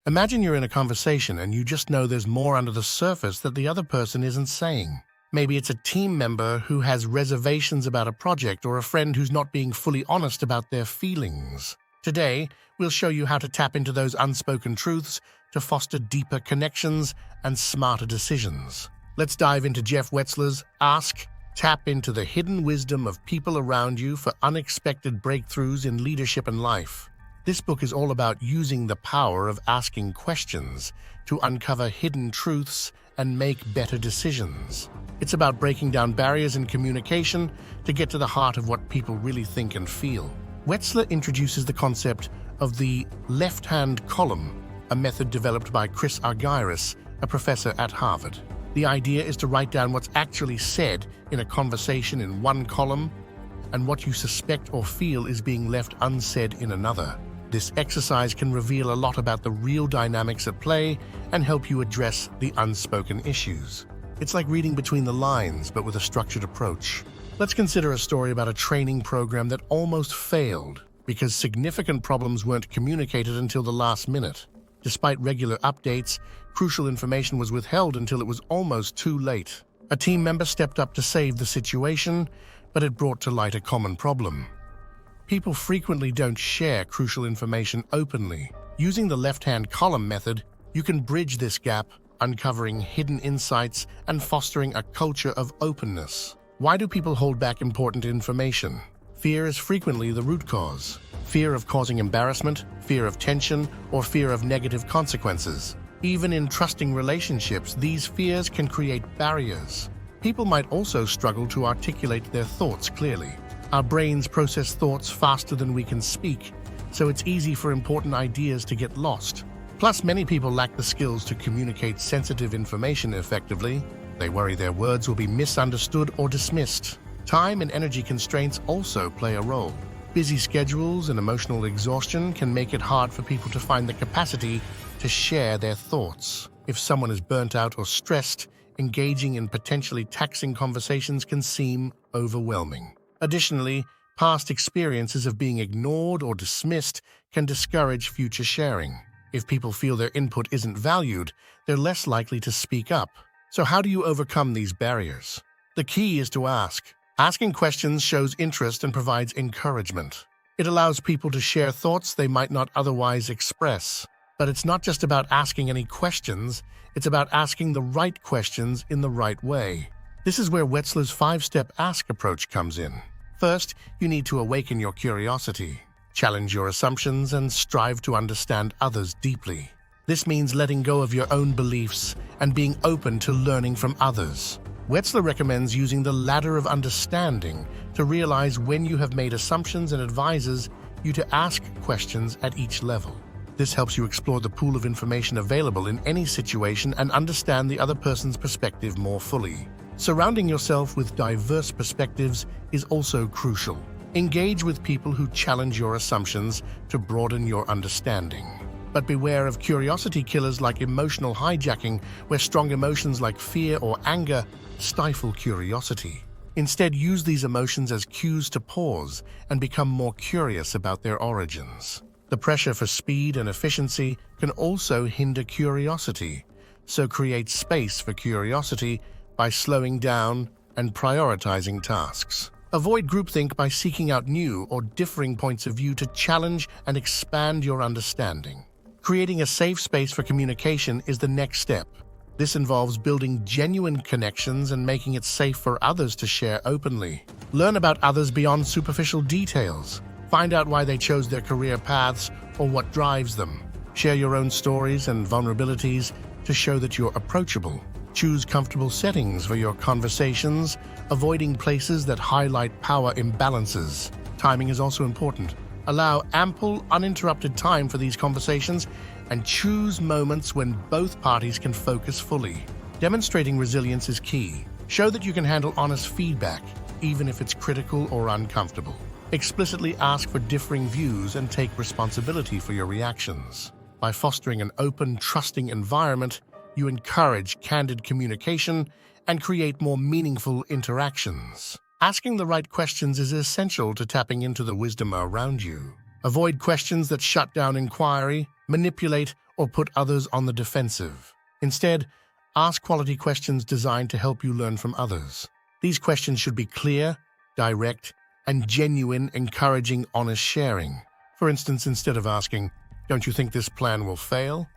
Imagine you're in a conversation and you just know there's more under the surface that the other person isn't saying. Maybe it's a team member who has reservations about a project or a friend who's not being fully honest about their feelings. Today, we'll show you how to tap into those unspoken truths to foster deeper connections and smarter decisions. Let's dive into Jeff Wetzler's Ask. Tap into the hidden wisdom of people around you for unexpected breakthroughs in leadership and life. This book is all about using the power of asking questions to uncover hidden truths and make better decisions. It's about breaking down barriers in communication to get to the heart of what people really think and feel. Wetzler introduces the concept of the left-hand column, a method developed by Chris Argyris, a professor at Harvard. The idea is to write down what's actually said in a conversation in one column and what you suspect or feel is being left unsaid in another. This exercise can reveal a lot about the real dynamics at play and help you address the unspoken issues. It's like reading between the lines, but with a structured approach. Let's consider a story about a training program that almost failed because significant problems weren't communicated until the last minute. Despite regular updates, crucial information was withheld until it was almost too late. A team member stepped up to save the situation, but it brought to light a common problem. People frequently don't share crucial information openly. Using the left-hand column method, you can bridge this gap, uncovering hidden insights and fostering a culture of openness. Why do people hold back important information? Fear is frequently the root cause. Fear of causing embarrassment, fear of tension, or fear of negative consequences. Even in trusting relationships, these fears can create barriers. People might also struggle to articulate their thoughts clearly. Our brains process thoughts faster than we can speak, so it's easy for important ideas to get lost. Plus, many people lack the skills to communicate sensitive information effectively. They worry their words will be misunderstood or dismissed. Time and energy constraints also play a role. Busy schedules and emotional exhaustion can make it hard for people to find the capacity to share their thoughts. If someone is burnt out or stressed, engaging in potentially taxing conversations can seem overwhelming. Additionally, past experiences of being ignored or dismissed can discourage future sharing. If people feel their input isn't valued, they're less likely to speak up. So how do you overcome these barriers? The key is to ask. Asking questions shows interest and provides encouragement. It allows people to share thoughts they might not otherwise express. But it's not just about asking any questions, it's about asking the right questions in the right way. This is where Wetzler's 5-step ask approach comes in. First, you need to awaken your curiosity. Challenge your assumptions and strive to understand others deeply. This means letting go of your own beliefs and being open to learning from others. Wetzler recommends using the ladder of understanding to realize when you have made assumptions and advises you to ask questions at each level. This helps you explore the pool of information available in any situation and understand the other person's perspective more fully. Surrounding yourself with diverse perspectives is also crucial. Engage with people who challenge your assumptions to broaden your understanding. But beware of curiosity killers like emotional hijacking, where strong emotions like fear or anger stifle curiosity. Instead, use these emotions as cues to pause and become more curious about their origins. The pressure for speed and efficiency can also hinder curiosity, so create space for curiosity by slowing down and prioritizing tasks. Avoid groupthink by seeking out new or differing points of view to challenge and expand your understanding. Creating a safe space for communication is the next step. This involves building genuine connections and making it safe for others to share openly. Learn about others beyond superficial details. Find out why they chose their career paths or what drives them. Share your own stories and vulnerabilities to show that you're approachable. Choose comfortable settings for your conversations, avoiding places that highlight power imbalances. Timing is also important. Allow ample, uninterrupted time for these conversations and choose moments when both parties can focus fully. Demonstrating resilience is key. Show that you can handle honest feedback, even if it's critical or uncomfortable. Explicitly ask for differing views and take responsibility for your reactions. By fostering an open, trusting environment, you encourage candid communication and create more meaningful interactions. Asking the right questions is essential to tapping into the wisdom around you. Avoid questions that shut down inquiry, manipulate, or put others on the defensive. Instead, ask quality questions designed to help you learn from others. These questions should be clear, direct, and genuine, encouraging honest sharing. For instance, instead of asking, "Don't you think this plan will fail?"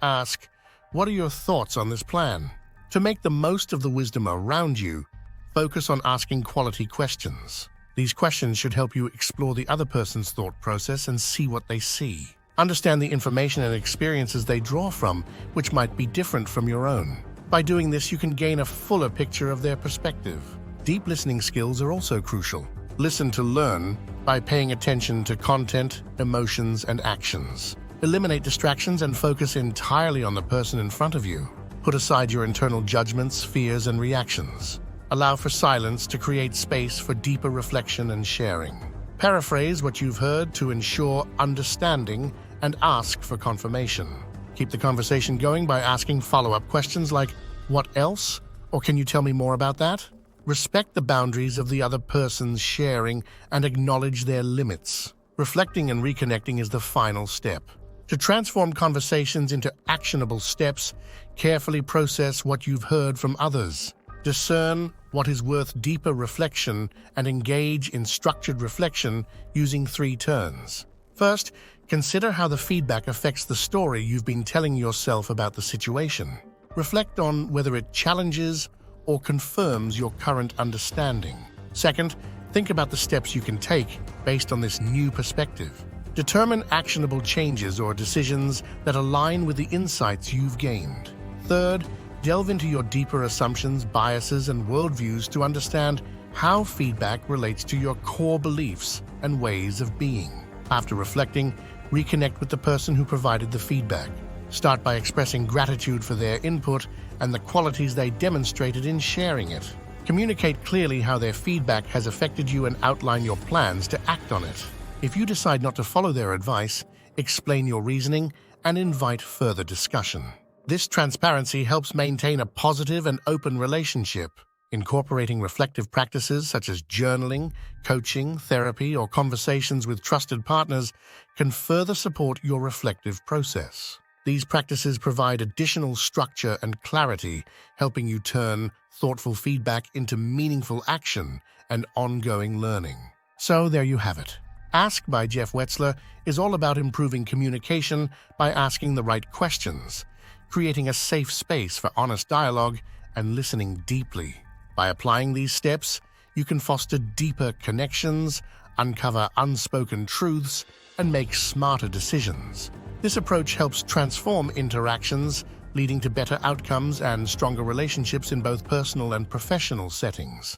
ask, "What are your thoughts on this plan?" To make the most of the wisdom around you, focus on asking quality questions. These questions should help you explore the other person's thought process and see what they see. Understand the information and experiences they draw from, which might be different from your own. By doing this, you can gain a fuller picture of their perspective. Deep listening skills are also crucial. Listen to learn by paying attention to content, emotions, and actions. Eliminate distractions and focus entirely on the person in front of you. Put aside your internal judgments, fears, and reactions. Allow for silence to create space for deeper reflection and sharing. Paraphrase what you've heard to ensure understanding and ask for confirmation. Keep the conversation going by asking follow-up questions like, "What else?" or "Can you tell me more about that?" Respect the boundaries of the other person's sharing and acknowledge their limits. Reflecting and reconnecting is the final step. To transform conversations into actionable steps, carefully process what you've heard from others. Discern what is worth deeper reflection and engage in structured reflection using 3 turns. First, consider how the feedback affects the story you've been telling yourself about the situation. Reflect on whether it challenges or confirms your current understanding. Second, think about the steps you can take based on this new perspective. Determine actionable changes or decisions that align with the insights you've gained. Third, delve into your deeper assumptions, biases, and worldviews to understand how feedback relates to your core beliefs and ways of being. After reflecting, reconnect with the person who provided the feedback. Start by expressing gratitude for their input and the qualities they demonstrated in sharing it. Communicate clearly how their feedback has affected you and outline your plans to act on it. If you decide not to follow their advice, explain your reasoning and invite further discussion. This transparency helps maintain a positive and open relationship. Incorporating reflective practices such as journaling, coaching, therapy, or conversations with trusted partners can further support your reflective process. These practices provide additional structure and clarity, helping you turn thoughtful feedback into meaningful action and ongoing learning. So there you have it. Ask by Jeff Wetzler is all about improving communication by asking the right questions, creating a safe space for honest dialogue, and listening deeply. By applying these steps, you can foster deeper connections, uncover unspoken truths, and make smarter decisions. This approach helps transform interactions, leading to better outcomes and stronger relationships in both personal and professional settings.